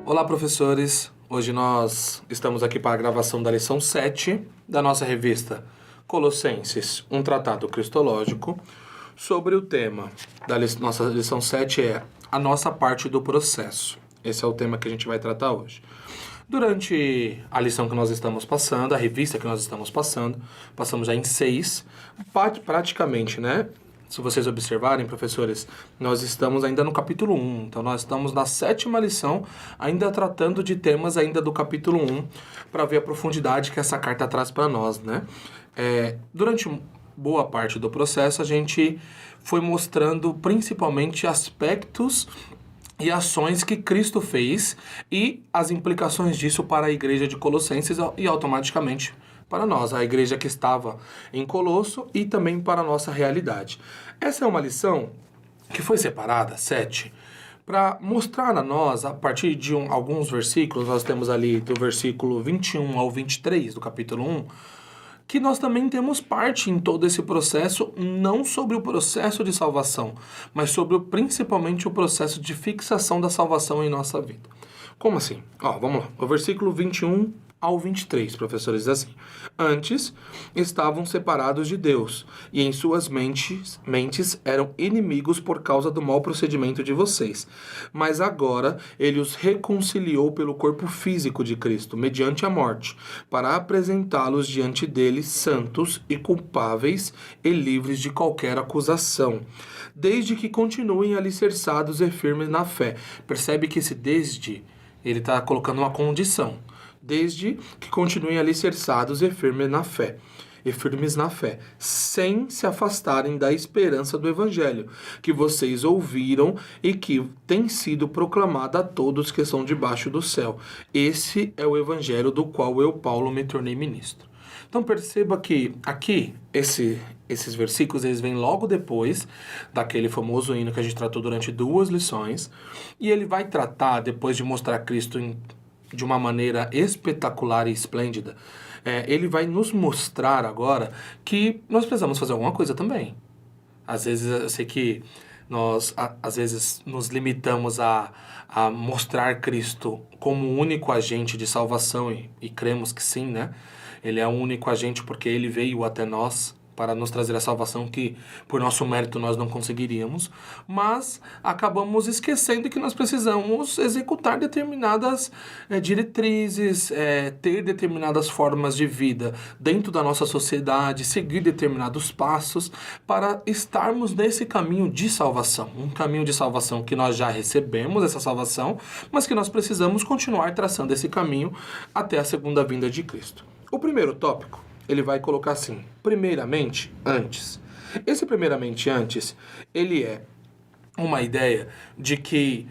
Olá, professores! Hoje nós estamos aqui para a gravação da lição 7 da nossa revista Colossenses, um tratado cristológico, sobre o tema da nossa lição 7 é a nossa parte do processo. Esse é o tema que a gente vai tratar hoje. Durante a lição que nós estamos passando, a revista que nós estamos passando, passamos já em 6, praticamente, né? Se vocês observarem, professores, nós estamos ainda no capítulo 1, então nós estamos na 7ª lição, ainda tratando de temas ainda do capítulo 1, para ver a profundidade que essa carta traz para nós, né? Durante boa parte do processo, a gente foi mostrando principalmente aspectos e ações que Cristo fez e as implicações disso para a igreja de Colossenses e automaticamente para nós, a igreja que estava em Colosso e também para a nossa realidade. Essa é uma lição que foi separada, 7, para mostrar a nós, a partir de alguns versículos, nós temos ali do versículo 21 ao 23 do capítulo 1, que nós também temos parte em todo esse processo, não sobre o processo de salvação, mas sobre principalmente o processo de fixação da salvação em nossa vida. Como assim? Vamos lá. O versículo 21 ao 23, professores, diz assim: Antes estavam separados de Deus, e em suas mentes eram inimigos por causa do mau procedimento de vocês. Mas agora ele os reconciliou pelo corpo físico de Cristo, mediante a morte, para apresentá-los diante dele santos e culpáveis e livres de qualquer acusação, desde que continuem alicerçados e firmes na fé. Percebe que esse desde, ele está colocando uma condição. Desde que continuem alicerçados e firmes na fé, sem se afastarem da esperança do Evangelho, que vocês ouviram e que tem sido proclamada a todos que são debaixo do céu. Esse é o Evangelho do qual eu, Paulo, me tornei ministro. Então perceba que aqui, esses versículos, eles vêm logo depois daquele famoso hino que a gente tratou durante 2 lições, e ele vai tratar, depois de mostrar Cristo de uma maneira espetacular e esplêndida, ele vai nos mostrar agora que nós precisamos fazer alguma coisa também. Às vezes, eu sei que nós, às vezes, nos limitamos a mostrar Cristo como o único agente de salvação, e cremos que sim, né? Ele é o único agente porque ele veio até nós para nos trazer a salvação que, por nosso mérito, nós não conseguiríamos, mas acabamos esquecendo que nós precisamos executar determinadas diretrizes, ter determinadas formas de vida dentro da nossa sociedade, seguir determinados passos para estarmos nesse caminho de salvação. Um caminho de salvação que nós já recebemos, essa salvação, mas que nós precisamos continuar traçando esse caminho até a segunda vinda de Cristo. O primeiro tópico, ele vai colocar assim: primeiramente, antes. Esse primeiramente antes, ele é uma ideia de que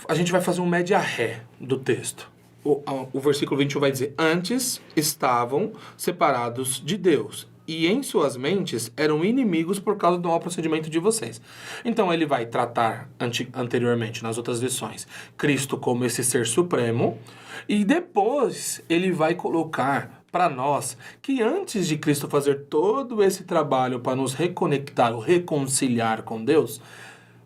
a gente vai fazer um média-ré do texto. O versículo 21 vai dizer: Antes estavam separados de Deus, e em suas mentes eram inimigos por causa do mau procedimento de vocês. Então ele vai tratar anteriormente, nas outras lições, Cristo como esse ser supremo, e depois ele vai colocar para nós que antes de Cristo fazer todo esse trabalho para nos reconectar ou reconciliar com Deus,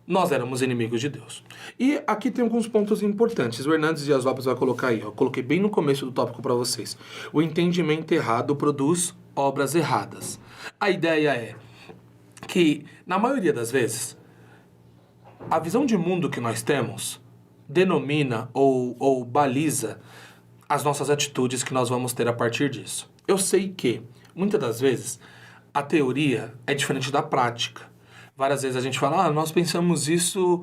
nós éramos inimigos de Deus. E aqui tem alguns pontos importantes. O Hernandes Dias Lopes vai colocar aí, eu coloquei bem no começo do tópico para vocês. O entendimento errado produz obras erradas. A ideia é que, na maioria das vezes, a visão de mundo que nós temos denomina ou baliza as nossas atitudes que nós vamos ter a partir disso. Eu sei que, muitas das vezes, a teoria é diferente da prática. Várias vezes a gente fala, nós pensamos isso,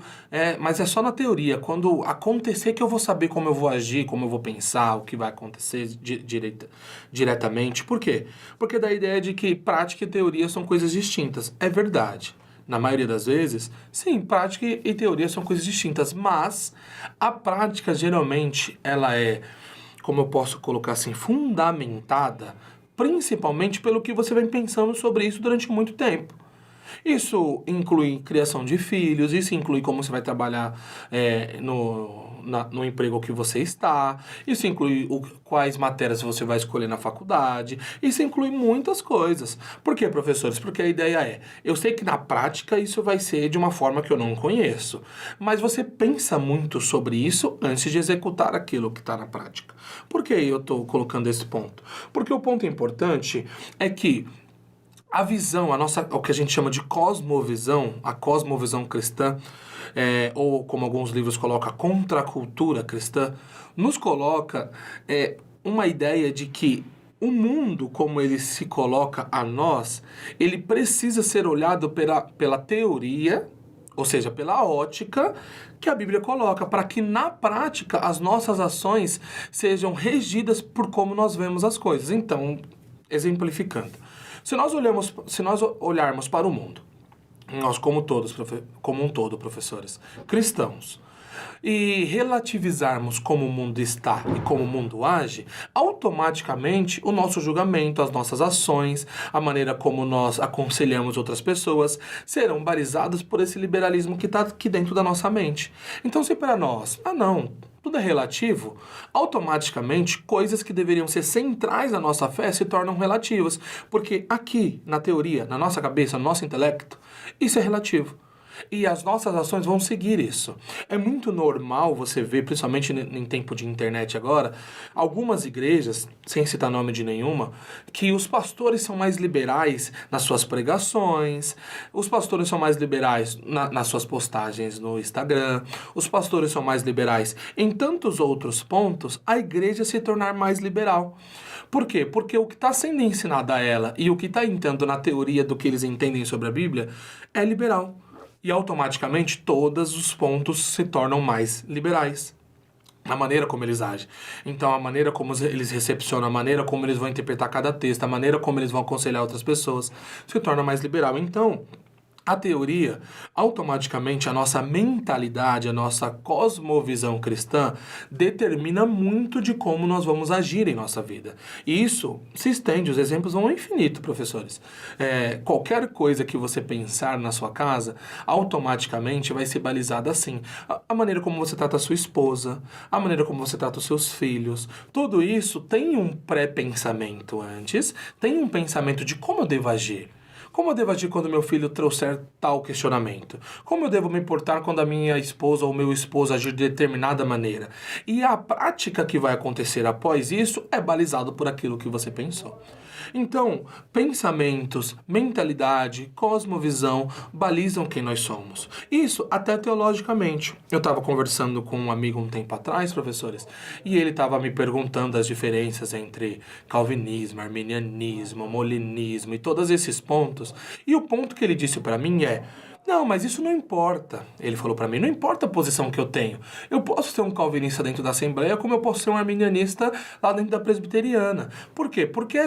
mas é só na teoria. Quando acontecer que eu vou saber como eu vou agir, como eu vou pensar, o que vai acontecer diretamente. Por quê? Porque da ideia de que prática e teoria são coisas distintas. É verdade. Na maioria das vezes, sim, prática e teoria são coisas distintas, mas a prática geralmente ela é, como eu posso colocar assim, fundamentada, principalmente pelo que você vem pensando sobre isso durante muito tempo. Isso inclui criação de filhos, isso inclui como você vai trabalhar no emprego que você está, isso inclui quais matérias você vai escolher na faculdade, isso inclui muitas coisas. Por quê, professores? Porque a ideia é, eu sei que na prática isso vai ser de uma forma que eu não conheço, mas você pensa muito sobre isso antes de executar aquilo que está na prática. Por que eu estou colocando esse ponto? Porque o ponto importante é que a visão, o que a gente chama de cosmovisão, a cosmovisão cristã, ou como alguns livros colocam, a contracultura cristã, nos coloca uma ideia de que o mundo, como ele se coloca a nós, ele precisa ser olhado pela teoria, ou seja, pela ótica que a Bíblia coloca, para que na prática as nossas ações sejam regidas por como nós vemos as coisas. Então, exemplificando, se nós olharmos para o mundo, nós como um todo, professores, cristãos, e relativizarmos como o mundo está e como o mundo age, automaticamente o nosso julgamento, as nossas ações, a maneira como nós aconselhamos outras pessoas, serão balizadas por esse liberalismo que está aqui dentro da nossa mente. Então, se para nós, tudo é relativo, automaticamente coisas que deveriam ser centrais na nossa fé se tornam relativas. Porque aqui, na teoria, na nossa cabeça, no nosso intelecto, isso é relativo. E as nossas ações vão seguir isso. É muito normal você ver, principalmente em tempo de internet agora, algumas igrejas, sem citar nome de nenhuma, que os pastores são mais liberais nas suas pregações, os pastores são mais liberais nas suas postagens no Instagram, os pastores são mais liberais em tantos outros pontos, a igreja se tornar mais liberal. Por quê? Porque o que está sendo ensinado a ela e o que está entrando na teoria do que eles entendem sobre a Bíblia é liberal. E automaticamente todos os pontos se tornam mais liberais. A maneira como eles agem. Então, a maneira como eles recepcionam, a maneira como eles vão interpretar cada texto, a maneira como eles vão aconselhar outras pessoas, se torna mais liberal. Então, a teoria, automaticamente a nossa mentalidade, a nossa cosmovisão cristã determina muito de como nós vamos agir em nossa vida. E isso se estende, os exemplos vão ao infinito, professores. Qualquer coisa que você pensar na sua casa, automaticamente vai ser balizada assim. A maneira como você trata a sua esposa, a maneira como você trata os seus filhos, tudo isso tem um pré-pensamento antes, tem um pensamento de como eu devo agir. Como eu devo agir quando meu filho trouxer tal questionamento? Como eu devo me importar quando a minha esposa ou meu esposo agir de determinada maneira? E a prática que vai acontecer após isso é balizado por aquilo que você pensou. Então, pensamentos, mentalidade, cosmovisão balizam quem nós somos. Isso até teologicamente. Eu estava conversando com um amigo um tempo atrás, professores, e ele estava me perguntando as diferenças entre calvinismo, arminianismo, molinismo e todos esses pontos. E o ponto que ele disse para mim é: não, mas isso não importa. Ele falou pra mim, não importa a posição que eu tenho. Eu posso ser um calvinista dentro da Assembleia, como eu posso ser um arminianista lá dentro da Presbiteriana. Por quê? Porque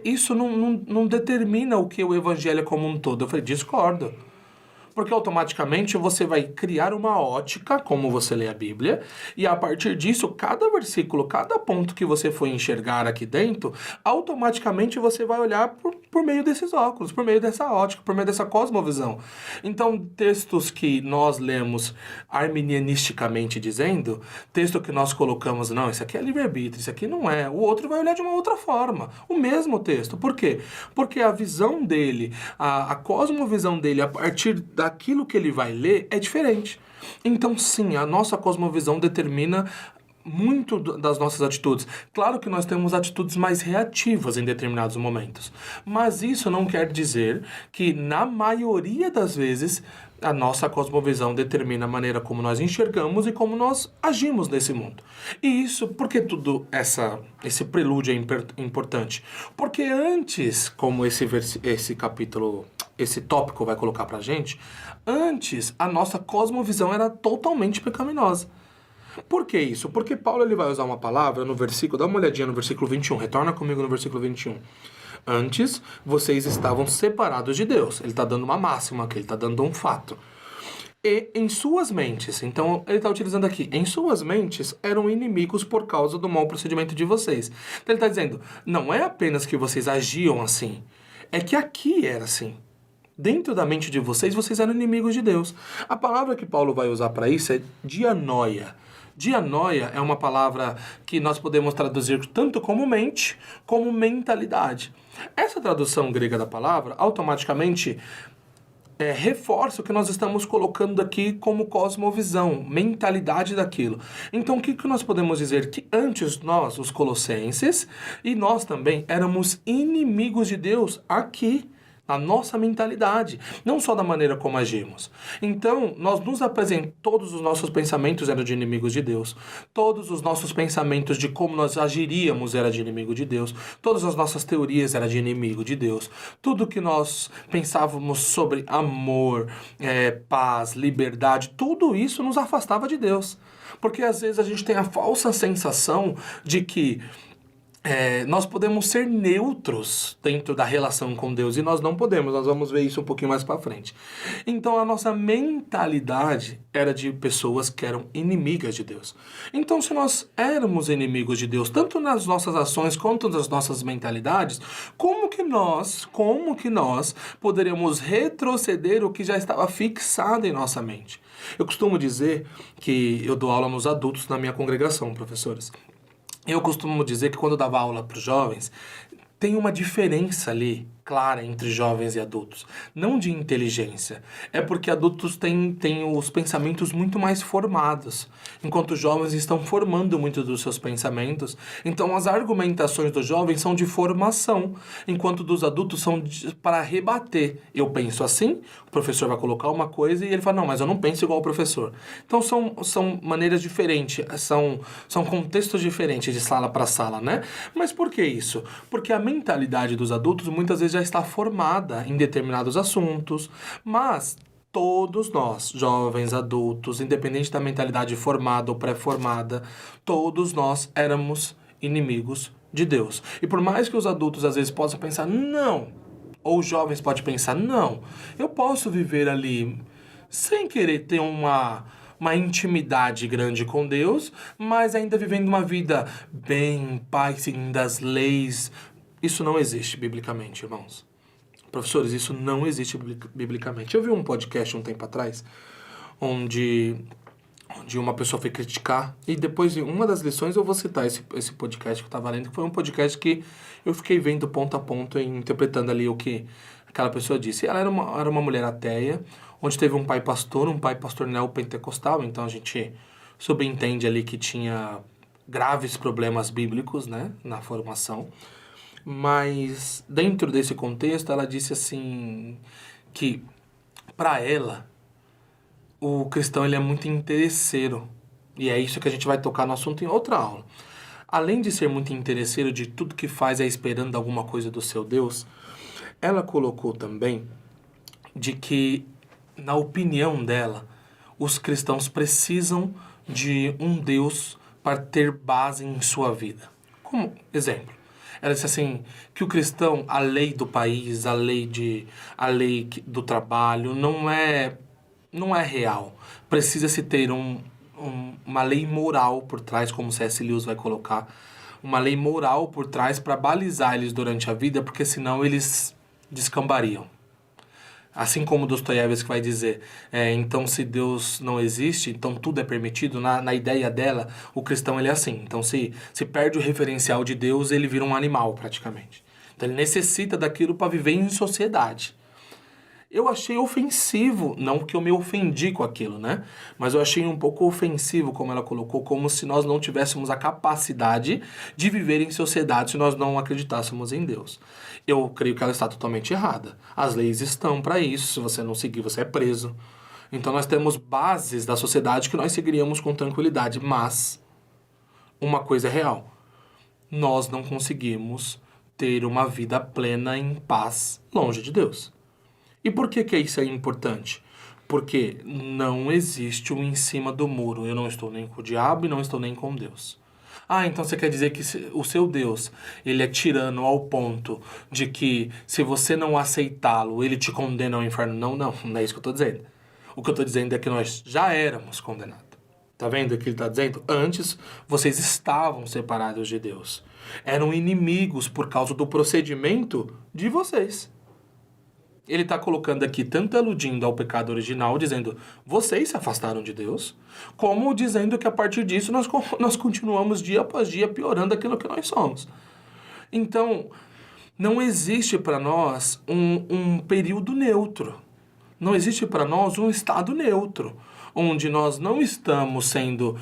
isso não determina o que o Evangelho é como um todo. Eu falei, discordo. Porque automaticamente você vai criar uma ótica, como você lê a Bíblia, e a partir disso, cada versículo, cada ponto que você for enxergar aqui dentro, automaticamente você vai olhar por meio desses óculos, por meio dessa ótica, por meio dessa cosmovisão. Então, textos que nós lemos arminianisticamente dizendo, texto que nós colocamos, não, isso aqui é livre-arbítrio, isso aqui não é, o outro vai olhar de uma outra forma, o mesmo texto. Por quê? Porque a visão dele, a cosmovisão dele, a partir daquilo que ele vai ler, é diferente. Então, sim, a nossa cosmovisão determina muito das nossas atitudes. Claro que nós temos atitudes mais reativas em determinados momentos, mas isso não quer dizer que, na maioria das vezes, a nossa cosmovisão determina a maneira como nós enxergamos e como nós agimos nesse mundo. E isso, por que esse prelúdio é importante? Porque antes, como esse capítulo, esse tópico vai colocar pra gente, antes a nossa cosmovisão era totalmente pecaminosa. Por que isso? Porque Paulo ele vai usar uma palavra no versículo, dá uma olhadinha no versículo 21, retorna comigo no versículo 21. Antes, vocês estavam separados de Deus. Ele está dando uma máxima aqui, ele está dando um fato. E em suas mentes, então ele está utilizando aqui, em suas mentes eram inimigos por causa do mau procedimento de vocês. Então ele está dizendo, não é apenas que vocês agiam assim, é que aqui era assim. Dentro da mente de vocês, vocês eram inimigos de Deus. A palavra que Paulo vai usar para isso é dianoia. Dianoia é uma palavra que nós podemos traduzir tanto como mente, como mentalidade. Essa tradução grega da palavra, automaticamente, reforça o que nós estamos colocando aqui como cosmovisão, mentalidade daquilo. Então, o que nós podemos dizer? Que antes nós, os colossenses, e nós também, éramos inimigos de Deus aqui, na nossa mentalidade, não só da maneira como agimos. Então, nós nos apresentamos, todos os nossos pensamentos eram de inimigos de Deus, todos os nossos pensamentos de como nós agiríamos era de inimigo de Deus, todas as nossas teorias eram de inimigo de Deus, tudo que nós pensávamos sobre amor, paz, liberdade, tudo isso nos afastava de Deus. Porque às vezes a gente tem a falsa sensação de que nós podemos ser neutros dentro da relação com Deus e nós não podemos, nós vamos ver isso um pouquinho mais para frente. Então a nossa mentalidade era de pessoas que eram inimigas de Deus. Então se nós éramos inimigos de Deus, tanto nas nossas ações quanto nas nossas mentalidades, como que nós poderíamos retroceder o que já estava fixado em nossa mente? Eu costumo dizer que eu dou aula nos adultos na minha congregação, professores. Eu costumo dizer que quando eu dava aula para os jovens, tem uma diferença ali clara entre jovens e adultos. Não de inteligência. É porque adultos têm os pensamentos muito mais formados, enquanto os jovens estão formando muito dos seus pensamentos. Então as argumentações dos jovens são de formação, enquanto dos adultos são para rebater. Eu penso assim, o professor vai colocar uma coisa e ele fala, não, mas eu não penso igual o professor. Então são maneiras diferentes, são contextos diferentes de sala para sala, né? Mas por que isso? Porque a mentalidade dos adultos muitas vezes já está formada em determinados assuntos, mas todos nós, jovens, adultos, independente da mentalidade formada ou pré-formada, todos nós éramos inimigos de Deus. E por mais que os adultos às vezes possam pensar, não, ou os jovens podem pensar, não, eu posso viver ali sem querer ter uma intimidade grande com Deus, mas ainda vivendo uma vida bem em paz, seguindo as leis. Isso não existe biblicamente, irmãos. Professores, isso não existe biblicamente. Eu vi um podcast um tempo atrás, onde uma pessoa foi criticar, e depois de uma das lições eu vou citar esse podcast que eu estava lendo, que foi um podcast que eu fiquei vendo ponto a ponto, interpretando ali o que aquela pessoa disse. Ela era uma mulher ateia, onde teve um pai pastor neopentecostal, então a gente subentende ali que tinha graves problemas bíblicos, né, na formação. Mas dentro desse contexto ela disse assim que para ela o cristão ele é muito interesseiro, e é isso que a gente vai tocar no assunto em outra aula. Além de ser muito interesseiro, de tudo que faz esperando alguma coisa do seu Deus, ela colocou também de que, na opinião dela, os cristãos precisam de um Deus para ter base em sua vida. Como exemplo, ela disse assim, que o cristão, a lei do país, a lei do trabalho, não é real. Precisa-se ter uma lei moral por trás, como C.S. Lewis vai colocar, uma lei moral por trás para balizar eles durante a vida, porque senão eles descambariam. Assim como Dostoiévski vai dizer, então se Deus não existe, então tudo é permitido. Na ideia dela, o cristão ele é assim. Então se perde o referencial de Deus, ele vira um animal praticamente. Então ele necessita daquilo para viver em sociedade. Eu achei ofensivo, não que eu me ofendi com aquilo, né? Mas eu achei um pouco ofensivo, como ela colocou, como se nós não tivéssemos a capacidade de viver em sociedade se nós não acreditássemos em Deus. Eu creio que ela está totalmente errada. As leis estão para isso, se você não seguir, você é preso. Então nós temos bases da sociedade que nós seguiríamos com tranquilidade, mas uma coisa é real. Nós não conseguimos ter uma vida plena em paz longe de Deus. E por que isso é importante? Porque não existe um em cima do muro. Eu não estou nem com o diabo e não estou nem com Deus. Então você quer dizer que o seu Deus, ele é tirano ao ponto de que se você não aceitá-lo, ele te condena ao inferno? Não é isso que eu estou dizendo. O que eu estou dizendo é que nós já éramos condenados. Tá vendo o que ele está dizendo? Antes, vocês estavam separados de Deus. Eram inimigos por causa do procedimento de vocês. Ele está colocando aqui, tanto aludindo ao pecado original, dizendo, vocês se afastaram de Deus, como dizendo que a partir disso nós continuamos dia após dia piorando aquilo que nós somos. Então, não existe para nós um período neutro. Não existe para nós um estado neutro, onde nós não estamos sendo,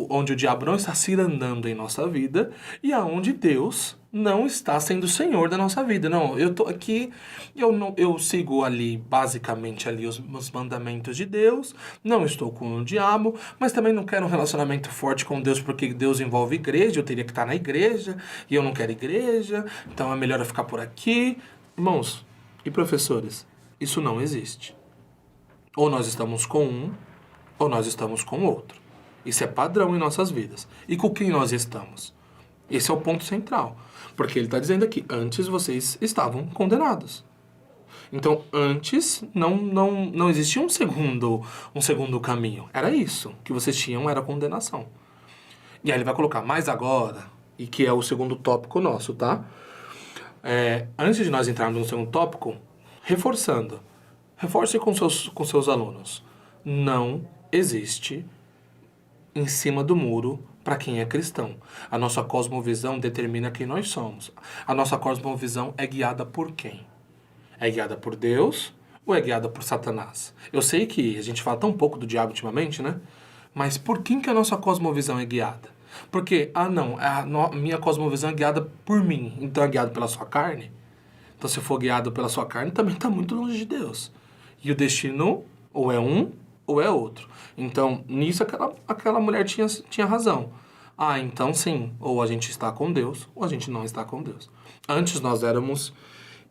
onde o diabo não está cirandando em nossa vida e aonde Deus não está sendo o Senhor da nossa vida. Não, eu tô aqui, eu sigo ali, basicamente ali os mandamentos de Deus, não estou com o diabo, mas também não quero um relacionamento forte com Deus, porque Deus envolve igreja, eu teria que estar na igreja, e eu não quero igreja, então é melhor eu ficar por aqui. Irmãos e professores, isso não existe. Ou nós estamos com um, ou nós estamos com outro. Isso é padrão em nossas vidas. E com quem nós estamos? Esse é o ponto central. Porque ele está dizendo aqui, antes vocês estavam condenados. Então, antes não existia um segundo caminho. Era isso. O que vocês tinham era condenação. E aí ele vai colocar, mas agora, e que é o segundo tópico nosso, tá? Antes de nós entrarmos no segundo tópico, reforce com seus alunos. Não existe em cima do muro para quem é cristão. A nossa cosmovisão determina quem nós somos. A nossa cosmovisão é guiada por quem? É guiada por Deus ou é guiada por Satanás? Eu sei que a gente fala tão pouco do diabo ultimamente, né? Mas por quem que a nossa cosmovisão é guiada? Porque, minha cosmovisão é guiada por mim, então é guiado pela sua carne? Então, se for guiado pela sua carne, também está muito longe de Deus. E o destino ou é um ou é outro. Então, nisso aquela mulher tinha razão. Então sim, ou a gente está com Deus, ou a gente não está com Deus. Antes nós éramos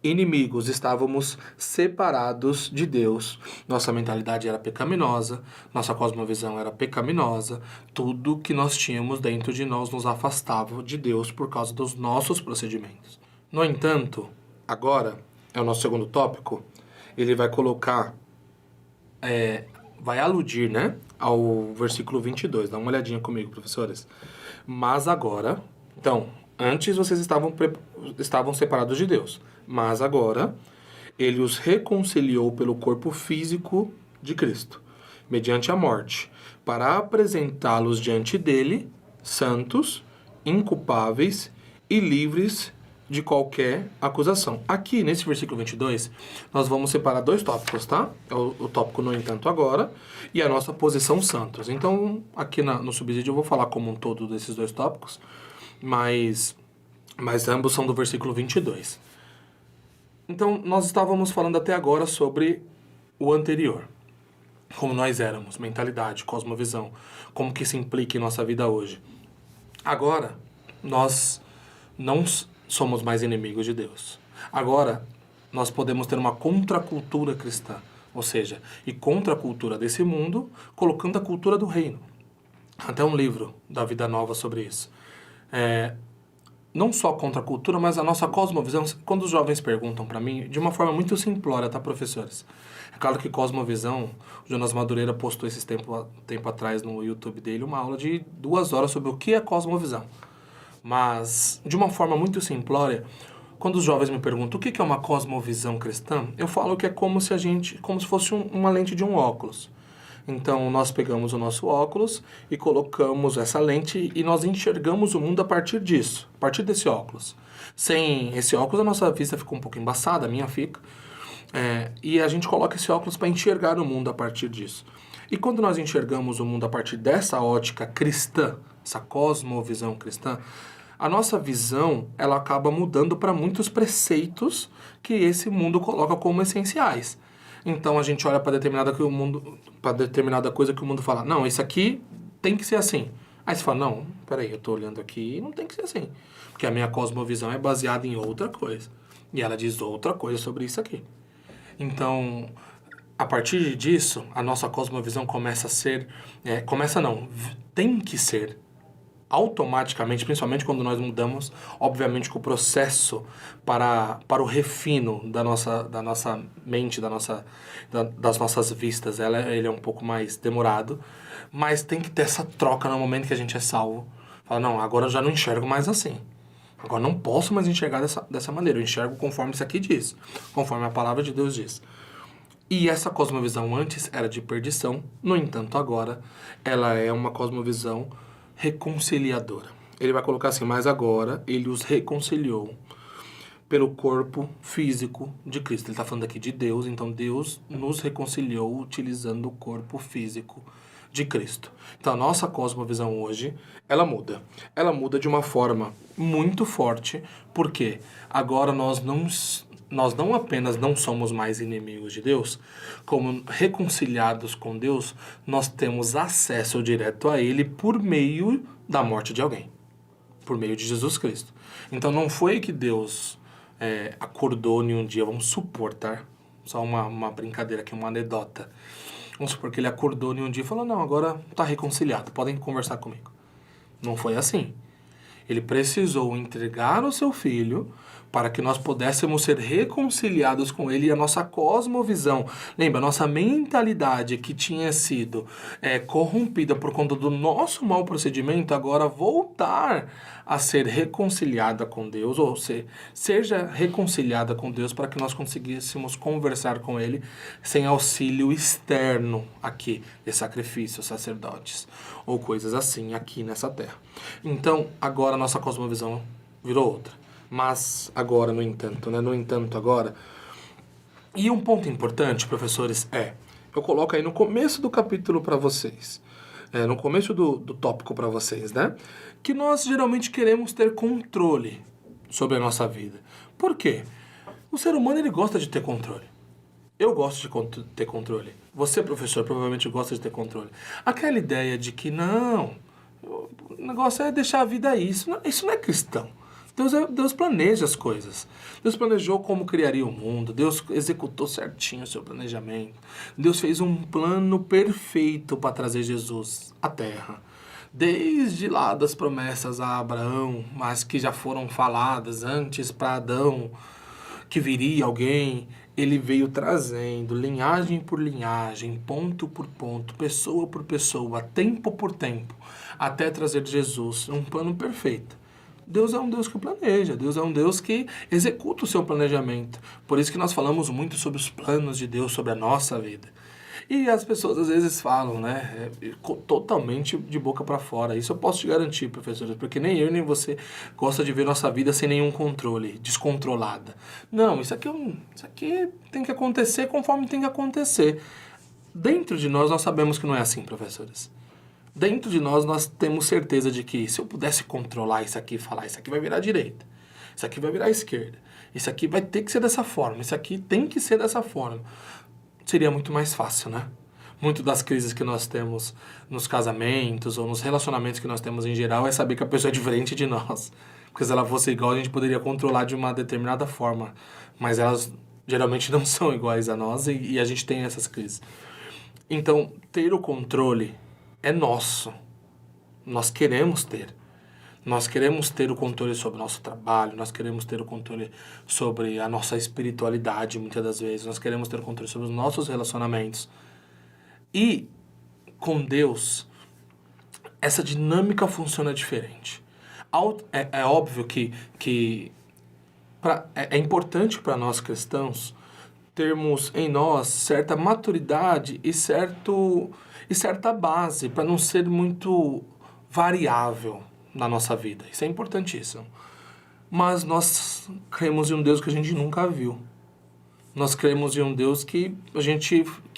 inimigos, estávamos separados de Deus. Nossa mentalidade era pecaminosa, nossa cosmovisão era pecaminosa. Tudo que nós tínhamos dentro de nós nos afastava de Deus por causa dos nossos procedimentos. No entanto, agora é o nosso segundo tópico, ele vai colocar, vai aludir, né, ao versículo 22. Dá uma olhadinha comigo, professores. Mas agora, então, antes vocês estavam separados de Deus, mas agora ele os reconciliou pelo corpo físico de Cristo, mediante a morte, para apresentá-los diante dele, santos, inculpáveis e livres de qualquer acusação. Aqui, nesse versículo 22, nós vamos separar dois tópicos, tá? É o tópico no entanto agora e a nossa posição santos. Então, aqui no subsídio eu vou falar como um todo desses dois tópicos, mas ambos são do versículo 22. Então, nós estávamos falando até agora sobre o anterior. Como nós éramos, mentalidade, cosmovisão, como que se implica em nossa vida hoje. Agora, nós não somos mais inimigos de Deus. Agora, nós podemos ter uma contracultura cristã, ou seja, e contra a cultura desse mundo, colocando a cultura do reino. Até um livro da Vida Nova sobre isso. Não só contra a cultura, mas a nossa cosmovisão. Quando os jovens perguntam para mim, de uma forma muito simplória, tá, professores? É claro que cosmovisão, o Jonas Madureira postou esse tempo atrás no YouTube dele uma aula de 2 horas sobre o que é cosmovisão. Mas, de uma forma muito simplória, quando os jovens me perguntam o que é uma cosmovisão cristã, eu falo que é como se fosse uma lente de um óculos. Então, nós pegamos o nosso óculos e colocamos essa lente e nós enxergamos o mundo a partir disso, a partir desse óculos. Sem esse óculos, a nossa vista fica um pouco embaçada, a minha fica. E a gente coloca esse óculos para enxergar o mundo a partir disso. E quando nós enxergamos o mundo a partir dessa ótica cristã, essa cosmovisão cristã, a nossa visão ela acaba mudando para muitos preceitos que esse mundo coloca como essenciais. Então a gente olha para determinada coisa que o mundo fala, não, isso aqui tem que ser assim. Aí você fala, não, peraí, eu estou olhando aqui e não tem que ser assim. Porque a minha cosmovisão é baseada em outra coisa. E ela diz outra coisa sobre isso aqui. Então, a partir disso, a nossa cosmovisão começa a ser... tem que ser automaticamente, principalmente quando nós mudamos, obviamente, com o processo para o refino da nossa mente, das nossas vistas. Ele é um pouco mais demorado, mas tem que ter essa troca no momento que a gente é salvo. Fala, não, agora eu já não enxergo mais assim. Agora, não posso mais enxergar dessa maneira. Eu enxergo conforme isso aqui diz, conforme a palavra de Deus diz. E essa cosmovisão antes era de perdição, no entanto, agora ela é uma cosmovisão reconciliadora. Ele vai colocar assim, mas agora ele os reconciliou pelo corpo físico de Cristo. Ele está falando aqui de Deus, então Deus nos reconciliou utilizando o corpo físico de Cristo. Então a nossa cosmovisão hoje, ela muda. Ela muda de uma forma muito forte, porque agora nós não apenas não somos mais inimigos de Deus, como reconciliados com Deus, nós temos acesso direto a Ele por meio da morte de alguém, por meio de Jesus Cristo. Então não foi que Deus acordou em um dia, vamos supor, tá? Só uma brincadeira aqui, uma anedota. Vamos supor que ele acordou em um dia e falou, não, agora tá reconciliado, podem conversar comigo. Não foi assim. Ele precisou entregar o seu filho para que nós pudéssemos ser reconciliados com ele, e a nossa cosmovisão, lembra, a nossa mentalidade que tinha sido corrompida por conta do nosso mau procedimento, agora voltar a ser reconciliada com Deus, ou seja reconciliada com Deus para que nós conseguíssemos conversar com ele sem auxílio externo aqui, de sacrifícios, sacerdotes, ou coisas assim aqui nessa terra. Então, agora a nossa cosmovisão virou outra. Mas agora, no entanto, agora... E um ponto importante, professores, eu coloco aí no começo do capítulo para vocês, no começo do tópico para vocês, né? Que nós geralmente queremos ter controle sobre a nossa vida. Por quê? O ser humano, ele gosta de ter controle. Eu gosto de ter controle. Você, professor, provavelmente gosta de ter controle. Aquela ideia de que, não, o negócio é deixar a vida aí. Isso não é cristão. Deus planeja as coisas. Deus planejou como criaria o mundo. Deus executou certinho o seu planejamento. Deus fez um plano perfeito para trazer Jesus à Terra. Desde lá das promessas a Abraão, mas que já foram faladas antes para Adão, que viria alguém, ele veio trazendo linhagem por linhagem, ponto por ponto, pessoa por pessoa, tempo por tempo, até trazer Jesus, um plano perfeito. Deus é um Deus que planeja, Deus é um Deus que executa o seu planejamento. Por isso que nós falamos muito sobre os planos de Deus sobre a nossa vida. E as pessoas às vezes falam, né, totalmente de boca para fora. Isso eu posso te garantir, professores, porque nem eu nem você gosta de ver nossa vida sem nenhum controle, descontrolada. Não, isso aqui tem que acontecer conforme tem que acontecer. Dentro de nós sabemos que não é assim, professores. Dentro de nós temos certeza de que se eu pudesse controlar isso aqui e falar, isso aqui vai virar direita, isso aqui vai virar esquerda, isso aqui vai ter que ser dessa forma, isso aqui tem que ser dessa forma, seria muito mais fácil, né? Muito das crises que nós temos nos casamentos ou nos relacionamentos que nós temos em geral é saber que a pessoa é diferente de nós. Porque se ela fosse igual, a gente poderia controlar de uma determinada forma. Mas elas geralmente não são iguais a nós e a gente tem essas crises. Então, ter o controle é nosso. Nós queremos ter. Nós queremos ter o controle sobre o nosso trabalho, nós queremos ter o controle sobre a nossa espiritualidade, muitas das vezes. Nós queremos ter o controle sobre os nossos relacionamentos. E com Deus, essa dinâmica funciona diferente. É óbvio que é importante para nós cristãos termos em nós certa maturidade e certa base para não ser muito variável na nossa vida. Isso é importantíssimo. Mas nós cremos em um Deus que a gente nunca viu. Nós cremos em um Deus que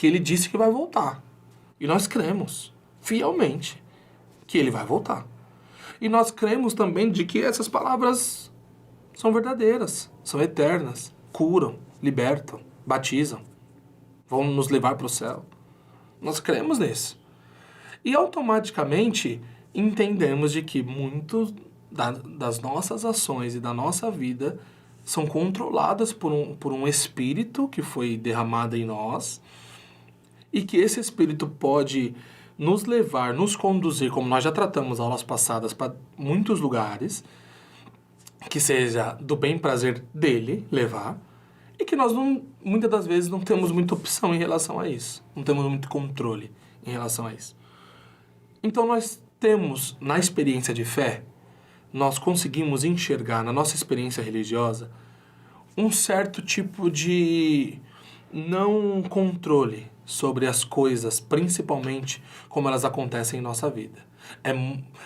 Ele disse que vai voltar. E nós cremos, fielmente, que Ele vai voltar. E nós cremos também de que essas palavras são verdadeiras, são eternas, curam, libertam, batizam, vão nos levar para o céu. Nós cremos nisso. E automaticamente entendemos de que muitos das nossas ações e da nossa vida são controladas por um espírito que foi derramado em nós e que esse espírito pode nos levar, nos conduzir, como nós já tratamos aulas passadas, para muitos lugares, que seja do bem prazer dele levar, e que nós muitas das vezes não temos muita opção em relação a isso, não temos muito controle em relação a isso. Então nós temos, na experiência de fé, nós conseguimos enxergar na nossa experiência religiosa um certo tipo de não controle sobre as coisas, principalmente como elas acontecem em nossa vida.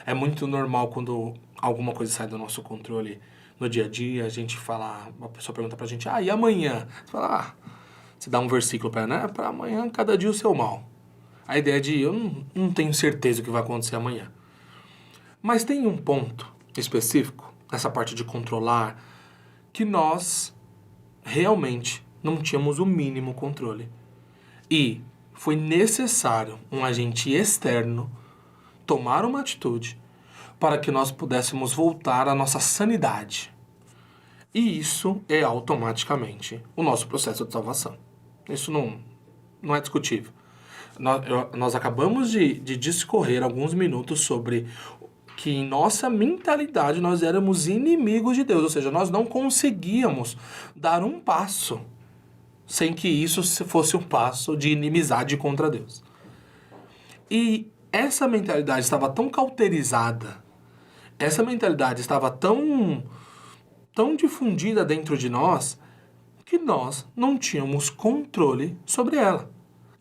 É muito normal quando alguma coisa sai do nosso controle no dia a dia, a gente fala, uma pessoa pergunta pra gente, e amanhã? Você fala, você dá um versículo pra ela, né? Pra amanhã, cada dia o seu mal. A ideia de, eu não tenho certeza o que vai acontecer amanhã. Mas tem um ponto específico, nessa parte de controlar, que nós realmente não tínhamos o mínimo controle. E foi necessário um agente externo tomar uma atitude para que nós pudéssemos voltar à nossa sanidade. E isso é automaticamente o nosso processo de salvação. Isso não é discutível. Nós acabamos de discorrer alguns minutos sobre que em nossa mentalidade nós éramos inimigos de Deus, ou seja, nós não conseguíamos dar um passo sem que isso fosse um passo de inimizade contra Deus. E essa mentalidade estava tão cauterizada, essa mentalidade estava tão difundida dentro de nós, que nós não tínhamos controle sobre ela.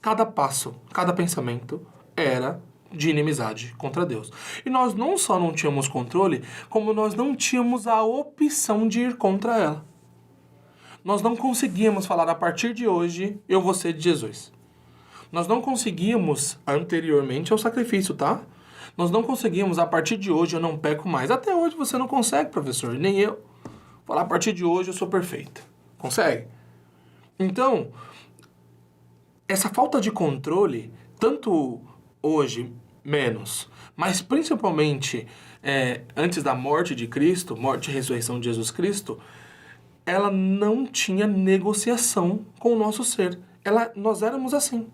Cada passo, cada pensamento era de inimizade contra Deus. E nós não só não tínhamos controle, como nós não tínhamos a opção de ir contra ela. Nós não conseguíamos falar, a partir de hoje, eu vou ser de Jesus. Nós não conseguíamos, anteriormente ao sacrifício, tá? Nós não conseguimos, a partir de hoje eu não peco mais. Até hoje você não consegue, professor, nem eu. Falar, a partir de hoje eu sou perfeito. Consegue? Então, essa falta de controle, tanto hoje, menos, mas principalmente antes da morte de Cristo, morte e ressurreição de Jesus Cristo, ela não tinha negociação com o nosso ser. Nós éramos assim.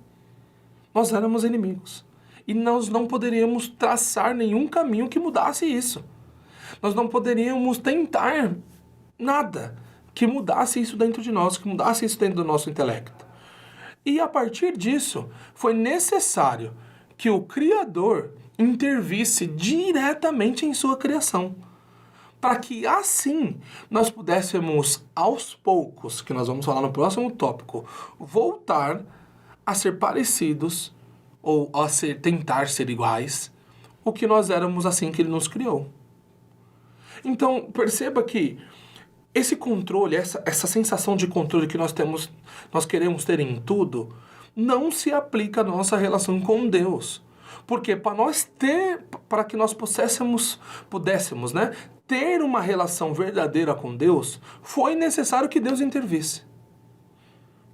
Nós éramos inimigos. E nós não poderíamos traçar nenhum caminho que mudasse isso. Nós não poderíamos tentar nada que mudasse isso dentro de nós, que mudasse isso dentro do nosso intelecto. E a partir disso, foi necessário que o Criador intervisse diretamente em sua criação, para que assim nós pudéssemos, aos poucos, que nós vamos falar no próximo tópico, voltar a ser parecidos ou tentar ser iguais o que nós éramos assim que Ele nos criou. Então, perceba que esse controle, essa sensação de controle que nós queremos ter em tudo, não se aplica à nossa relação com Deus. Porque para que nós pudéssemos, né, ter uma relação verdadeira com Deus, foi necessário que Deus intervisse.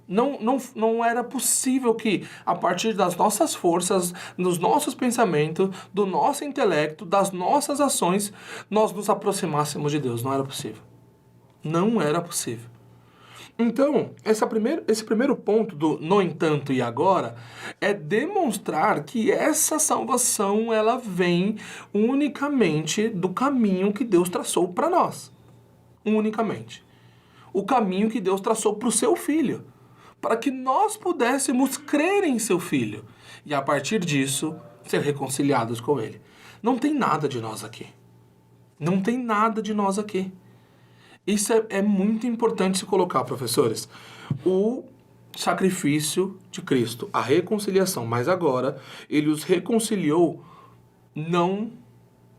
Não era possível que, a partir das nossas forças, dos nossos pensamentos, do nosso intelecto, das nossas ações, nós nos aproximássemos de Deus. Não era possível. Não era possível. Então, esse primeiro ponto do no entanto e agora é demonstrar que essa salvação ela vem unicamente do caminho que Deus traçou para nós. Unicamente. O caminho que Deus traçou para o seu Filho. Para que nós pudéssemos crer em seu Filho. E a partir disso, ser reconciliados com Ele. Não tem nada de nós aqui. Não tem nada de nós aqui. Isso é muito importante se colocar, professores. O sacrifício de Cristo, a reconciliação, mas agora Ele os reconciliou não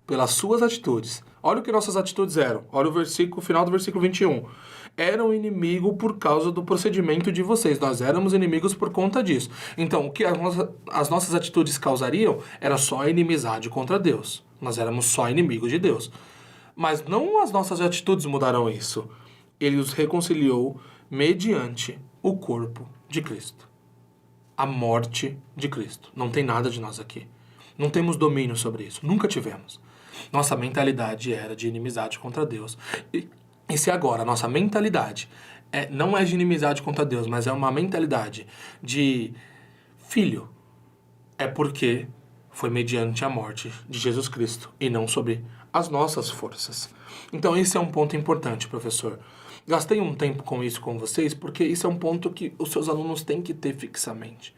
pelas suas atitudes. Olha o que nossas atitudes eram. Olha o final do versículo 21. Eram inimigo por causa do procedimento de vocês. Nós éramos inimigos por conta disso. Então, o que as nossas atitudes causariam era só inimizade contra Deus. Nós éramos só inimigos de Deus. Mas não as nossas atitudes mudaram isso. Ele os reconciliou mediante o corpo de Cristo. A morte de Cristo. Não tem nada de nós aqui. Não temos domínio sobre isso. Nunca tivemos. Nossa mentalidade era de inimizade contra Deus. E se agora a nossa mentalidade não é de inimizade contra Deus, mas é uma mentalidade de filho, é porque foi mediante a morte de Jesus Cristo e não sobre as nossas forças. Então esse é um ponto importante, professor. Gastei um tempo com isso com vocês, porque isso é um ponto que os seus alunos têm que ter fixamente.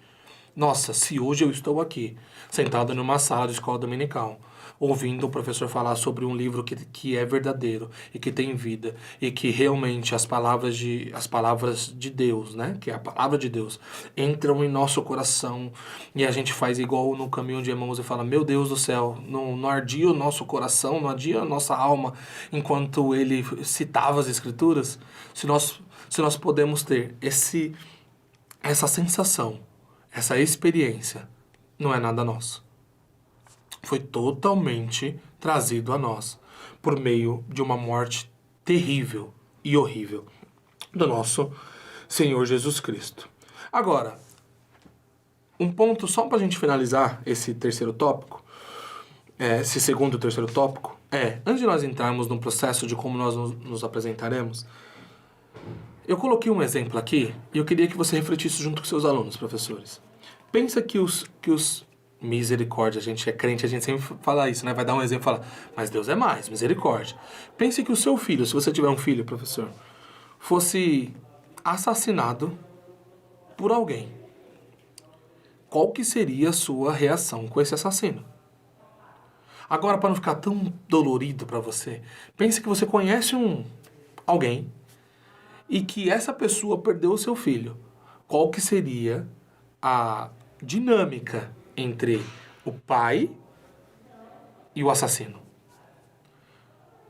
Nossa, se hoje eu estou aqui, sentado numa sala de escola dominical, ouvindo o professor falar sobre um livro que é verdadeiro e que tem vida, e que realmente as palavras de Deus, né, que é a palavra de Deus, entram em nosso coração, e a gente faz igual no caminho de Emaús e fala, meu Deus do céu, não ardia o nosso coração, não ardia a nossa alma, enquanto ele citava as Escrituras, se nós podemos ter essa sensação, essa experiência, não é nada nosso. Foi totalmente trazido a nós por meio de uma morte terrível e horrível do nosso Senhor Jesus Cristo. Agora, um ponto só para a gente finalizar esse terceiro tópico, esse segundo e terceiro tópico, antes de nós entrarmos no processo de como nós nos apresentaremos, eu coloquei um exemplo aqui e eu queria que você refletisse junto com seus alunos, professores. Pensa que os misericórdia, a gente é crente, a gente sempre fala isso, né? Vai dar um exemplo e fala, mas Deus é mais, misericórdia. Pense que o seu filho, se você tiver um filho, professor, fosse assassinado por alguém. Qual que seria a sua reação com esse assassino? Agora, para não ficar tão dolorido para você, pense que você conhece alguém e que essa pessoa perdeu o seu filho. Qual que seria a dinâmica entre o pai e o assassino?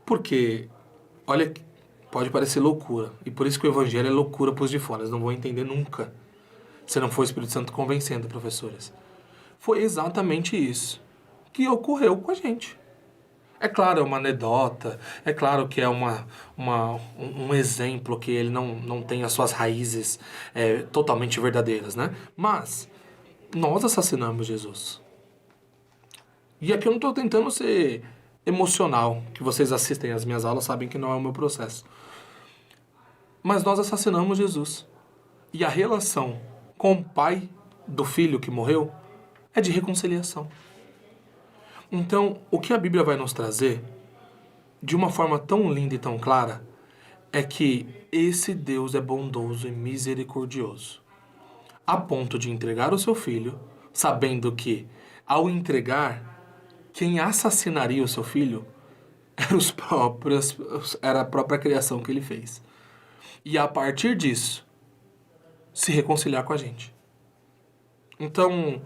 Porque, olha, pode parecer loucura, e por isso que o evangelho é loucura para os de fora, eles não vão entender nunca, se não for o Espírito Santo convencendo, professores. Foi exatamente isso que ocorreu com a gente. É claro, é uma anedota, é claro que é um exemplo que ele não tem as suas raízes totalmente verdadeiras, né? Mas nós assassinamos Jesus. E aqui eu não estou tentando ser emocional, que vocês assistem às minhas aulas sabem que não é o meu processo. Mas nós assassinamos Jesus. E a relação com o pai do filho que morreu é de reconciliação. Então, o que a Bíblia vai nos trazer, de uma forma tão linda e tão clara, é que esse Deus é bondoso e misericordioso, a ponto de entregar o seu filho, sabendo que, ao entregar, quem assassinaria o seu filho era a própria criação que ele fez. E a partir disso, se reconciliar com a gente. Então,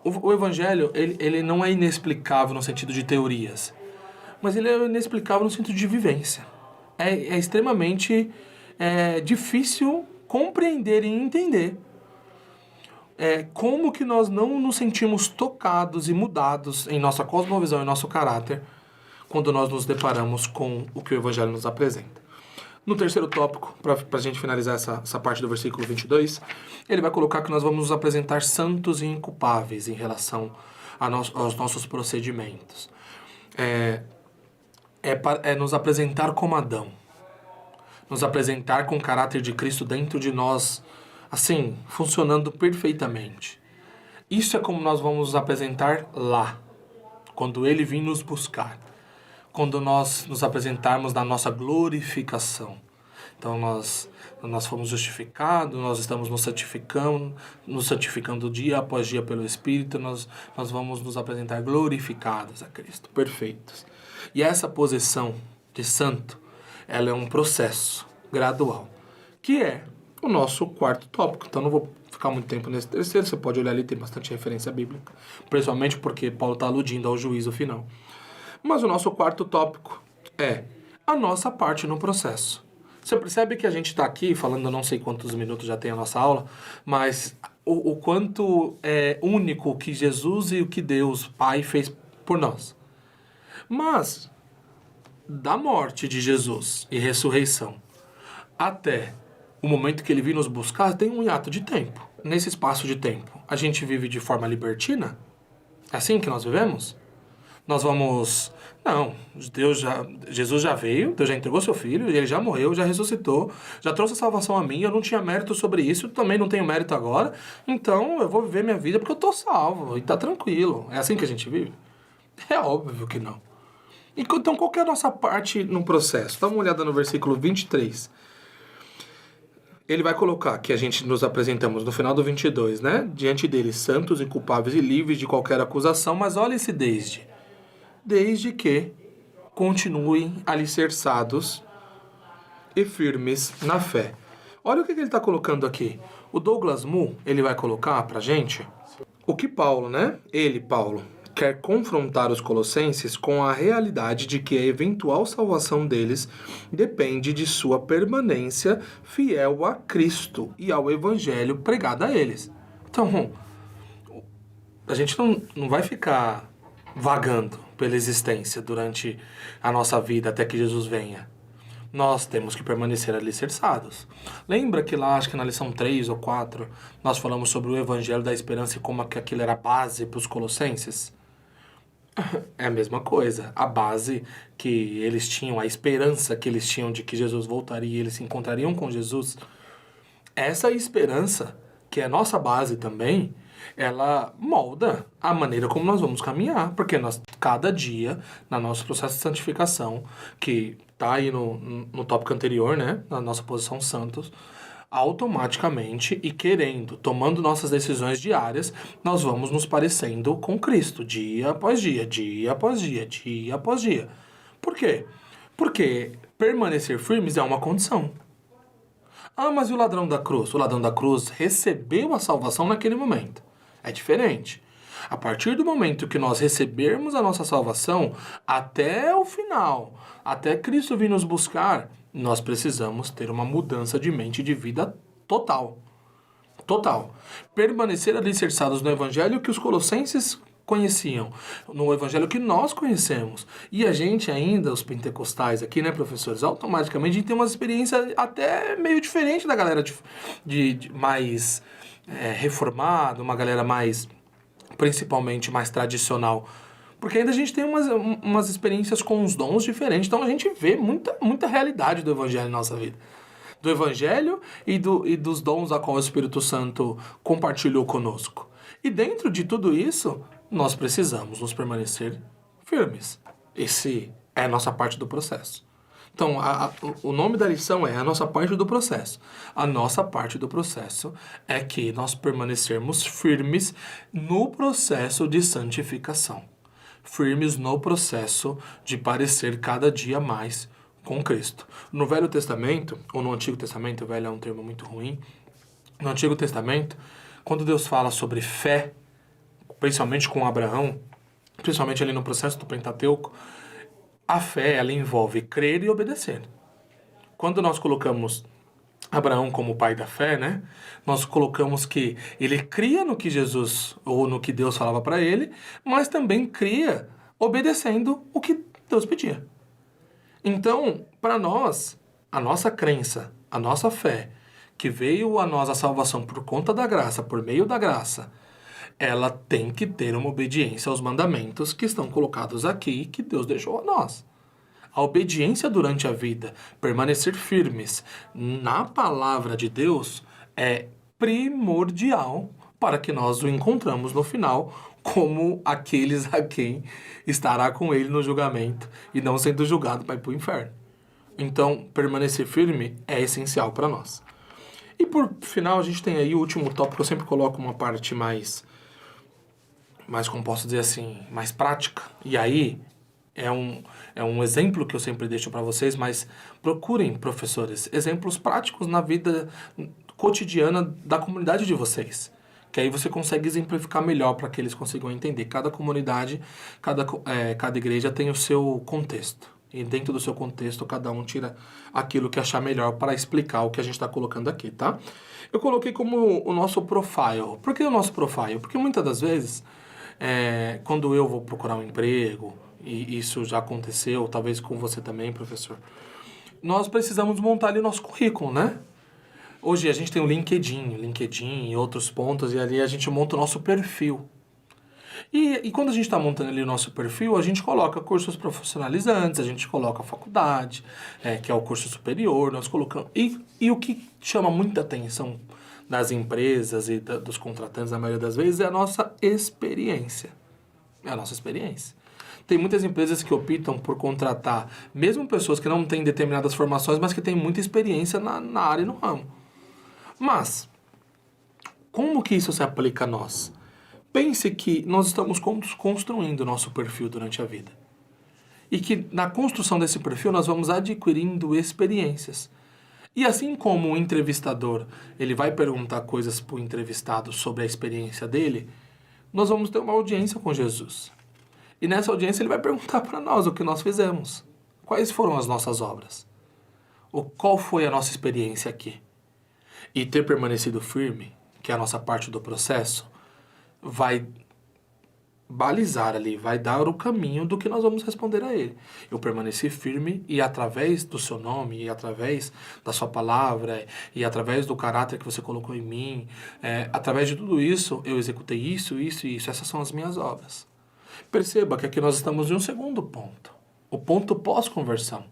o Evangelho, ele não é inexplicável no sentido de teorias, mas ele é inexplicável no sentido de vivência. É extremamente difícil compreender e entender como que nós não nos sentimos tocados e mudados em nossa cosmovisão e nosso caráter quando nós nos deparamos com o que o Evangelho nos apresenta. No terceiro tópico, para a gente finalizar essa parte do versículo 22, ele vai colocar que nós vamos nos apresentar santos e inculpáveis em relação aos nossos procedimentos. Nos apresentar como Adão. Nos apresentar com o caráter de Cristo dentro de nós, assim, funcionando perfeitamente. Isso é como nós vamos nos apresentar lá, quando Ele vir nos buscar. Quando nós nos apresentarmos na nossa glorificação. Então nós fomos justificados, nós estamos nos santificando dia após dia pelo Espírito, nós vamos nos apresentar glorificados a Cristo, perfeitos. E essa posição de santo, ela é um processo gradual, que é o nosso quarto tópico. Então não vou ficar muito tempo nesse terceiro, você pode olhar ali, tem bastante referência bíblica, principalmente porque Paulo está aludindo ao juízo final. Mas o nosso quarto tópico é a nossa parte no processo. Você percebe que a gente está aqui falando, não sei quantos minutos já tem a nossa aula, mas o quanto é único o que Jesus e o que Deus, Pai, fez por nós. Mas, da morte de Jesus e ressurreição até o momento que Ele vir nos buscar, tem um hiato de tempo. Nesse espaço de tempo, a gente vive de forma libertina? É assim que nós vivemos? Nós vamos... Não, Jesus já veio, Deus já entregou seu filho, ele já morreu, já ressuscitou, já trouxe a salvação a mim, eu não tinha mérito sobre isso, também não tenho mérito agora, então eu vou viver minha vida porque eu estou salvo e está tranquilo. É assim que a gente vive? É óbvio que não. Então, qual que é a nossa parte no processo? Dá uma olhada no versículo 23. Ele vai colocar que a gente nos apresentamos no final do 22, né? Diante deles, santos, inculpáveis e livres de qualquer acusação, mas olha esse desde. Desde que continuem alicerçados e firmes na fé. Olha o que ele está colocando aqui. O Douglas Moo, ele vai colocar pra gente o que Paulo, né? Ele, Paulo, quer confrontar os colossenses com a realidade de que a eventual salvação deles depende de sua permanência fiel a Cristo e ao evangelho pregado a eles. Então, a gente não vai ficar vagando pela existência durante a nossa vida até que Jesus venha. Nós temos que permanecer alicerçados. Lembra que lá, acho que na lição 3 ou 4, nós falamos sobre o evangelho da esperança e como que aquilo era a base para os colossenses? É a mesma coisa. A base que eles tinham, a esperança que eles tinham de que Jesus voltaria e eles se encontrariam com Jesus, essa esperança, que é a nossa base também, ela molda a maneira como nós vamos caminhar, porque nós, cada dia, no nosso processo de santificação, que está aí no tópico anterior, né, na nossa posição santos, automaticamente e querendo, tomando nossas decisões diárias, nós vamos nos parecendo com Cristo, dia após dia, dia após dia, dia após dia. Por quê? Porque permanecer firmes é uma condição. Ah, mas e o ladrão da cruz? O ladrão da cruz recebeu a salvação naquele momento. É diferente. A partir do momento que nós recebermos a nossa salvação, até o final, até Cristo vir nos buscar, nós precisamos ter uma mudança de mente e de vida total. Total. Permanecer alicerçados no evangelho que os colossenses conheciam, no evangelho que nós conhecemos. E a gente ainda, os pentecostais aqui, né, professores, automaticamente a gente tem uma experiência até meio diferente da galera de mais reformada, uma galera mais, principalmente mais tradicional. Porque ainda a gente tem umas experiências com os dons diferentes. Então a gente vê muita realidade do evangelho na nossa vida. Do evangelho e dos dons a qual o Espírito Santo compartilhou conosco. E dentro de tudo isso, nós precisamos nos permanecer firmes. Esse é a nossa parte do processo. Então, o nome da lição é a nossa parte do processo. A nossa parte do processo é que nós permanecermos firmes no processo de santificação. Firmes no processo de parecer cada dia mais com Cristo. No Velho Testamento, ou no Antigo Testamento, o velho é um termo muito ruim, no Antigo Testamento, quando Deus fala sobre fé, principalmente com Abraão, principalmente ali no processo do Pentateuco, a fé, ela envolve crer e obedecer. Quando nós colocamos Abraão como pai da fé, né? Nós colocamos que ele cria no que Jesus, ou no que Deus falava para ele, mas também cria obedecendo o que Deus pedia. Então, para nós, a nossa crença, a nossa fé, que veio a nós a salvação por conta da graça, por meio da graça, ela tem que ter uma obediência aos mandamentos que estão colocados aqui, que Deus deixou a nós. A obediência durante a vida, permanecer firmes na palavra de Deus, é primordial para que nós o encontramos no final como aqueles a quem estará com ele no julgamento e não sendo julgado para ir para o inferno. Então, permanecer firme é essencial para nós. E por final, a gente tem aí o último tópico, eu sempre coloco uma parte mais, como posso dizer assim, mais prática. E aí, é um exemplo que eu sempre deixo para vocês, mas procurem, professores, exemplos práticos na vida cotidiana da comunidade de vocês. Que aí você consegue exemplificar melhor para que eles consigam entender. Cada comunidade, cada igreja tem o seu contexto. E dentro do seu contexto, cada um tira aquilo que achar melhor para explicar o que a gente está colocando aqui, tá? Eu coloquei como o nosso profile. Por que o nosso profile? Porque muitas das vezes, quando eu vou procurar um emprego, e isso já aconteceu, talvez com você também, professor, nós precisamos montar ali o nosso currículo, né? Hoje a gente tem o LinkedIn e outros pontos, e ali a gente monta o nosso perfil. E quando a gente está montando ali o nosso perfil, a gente coloca cursos profissionalizantes, a gente coloca a faculdade, que é o curso superior, nós colocamos... E o que chama muita atenção das empresas e dos contratantes, na maioria das vezes, é a nossa experiência. É a nossa experiência. Tem muitas empresas que optam por contratar, mesmo pessoas que não têm determinadas formações, mas que têm muita experiência na área e no ramo. Mas, como que isso se aplica a nós? Pense que nós estamos construindo o nosso perfil durante a vida. E que na construção desse perfil nós vamos adquirindo experiências. E assim como o entrevistador ele vai perguntar coisas para o entrevistado sobre a experiência dele, nós vamos ter uma audiência com Jesus. E nessa audiência ele vai perguntar para nós o que nós fizemos. Quais foram as nossas obras? Qual foi a nossa experiência aqui? E ter permanecido firme, que é a nossa parte do processo, vai balizar ali, vai dar o caminho do que nós vamos responder a ele. Eu permaneci firme e através do seu nome, e através da sua palavra, e através do caráter que você colocou em mim, através de tudo isso, eu executei isso, isso e isso. Essas são as minhas obras. Perceba que aqui nós estamos em um segundo ponto. O ponto pós-conversão.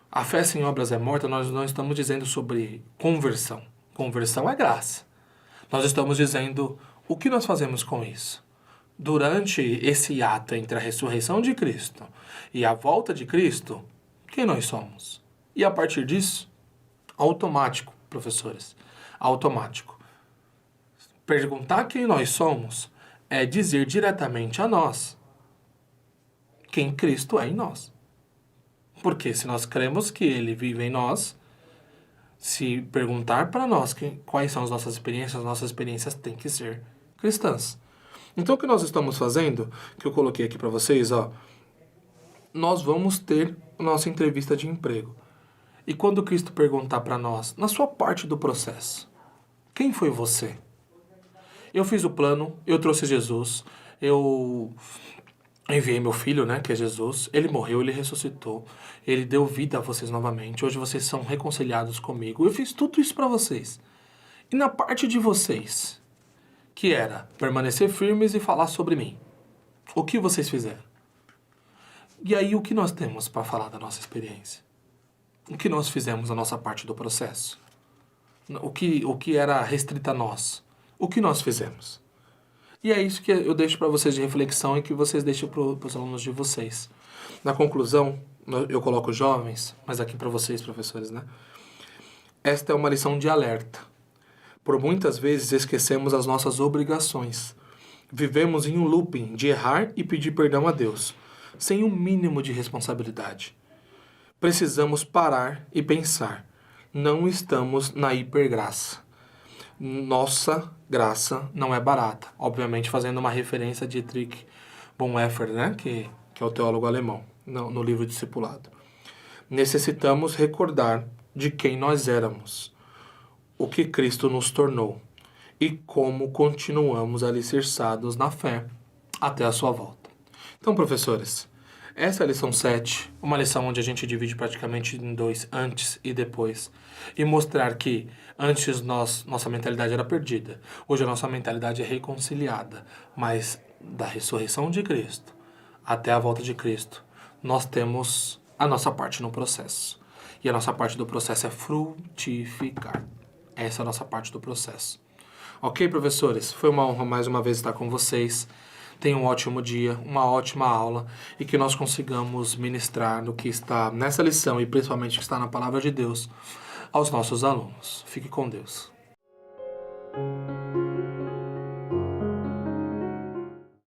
A fé sem obras é morta, nós não estamos dizendo sobre conversão. Conversão é graça. Nós estamos dizendo o que nós fazemos com isso. Durante esse ato entre a ressurreição de Cristo e a volta de Cristo, quem nós somos? E a partir disso, automático, professores, automático. Perguntar quem nós somos é dizer diretamente a nós quem Cristo é em nós. Porque se nós cremos que Ele vive em nós, se perguntar para nós quais são as nossas experiências têm que ser cristãs. Então, o que nós estamos fazendo, que eu coloquei aqui para vocês, nós vamos ter nossa entrevista de emprego. E quando Cristo perguntar para nós, na sua parte do processo, quem foi você? Eu fiz o plano, eu trouxe Jesus, eu enviei meu filho, né, que é Jesus, ele morreu, ele ressuscitou, ele deu vida a vocês novamente, hoje vocês são reconciliados comigo, eu fiz tudo isso para vocês. E na parte de vocês, que era permanecer firmes e falar sobre mim. O que vocês fizeram? E aí, o que nós temos para falar da nossa experiência? O que nós fizemos na nossa parte do processo? O que era restrito a nós? O que nós fizemos? E é isso que eu deixo para vocês de reflexão e que vocês deixam para os alunos de vocês. Na conclusão, eu coloco jovens, mas aqui para vocês, professores, né? Esta é uma lição de alerta. Por muitas vezes esquecemos as nossas obrigações. Vivemos em um looping de errar e pedir perdão a Deus, sem um mínimo de responsabilidade. Precisamos parar e pensar. Não estamos na hipergraça. Nossa graça não é barata. Obviamente fazendo uma referência a Dietrich Bonhoeffer, né? que é o teólogo alemão, no livro Discipulado. Necessitamos recordar de quem nós éramos, o que Cristo nos tornou e como continuamos alicerçados na fé até a sua volta. Então, professores, essa é a lição 7, uma lição onde a gente divide praticamente em 2, antes e depois, e mostrar que antes nossa mentalidade era perdida, hoje a nossa mentalidade é reconciliada, mas da ressurreição de Cristo até a volta de Cristo, nós temos a nossa parte no processo. E a nossa parte do processo é frutificar. Essa é a nossa parte do processo. Ok, professores? Foi uma honra mais uma vez estar com vocês. Tenham um ótimo dia, uma ótima aula e que nós consigamos ministrar no que está nessa lição e principalmente o que está na Palavra de Deus aos nossos alunos. Fique com Deus.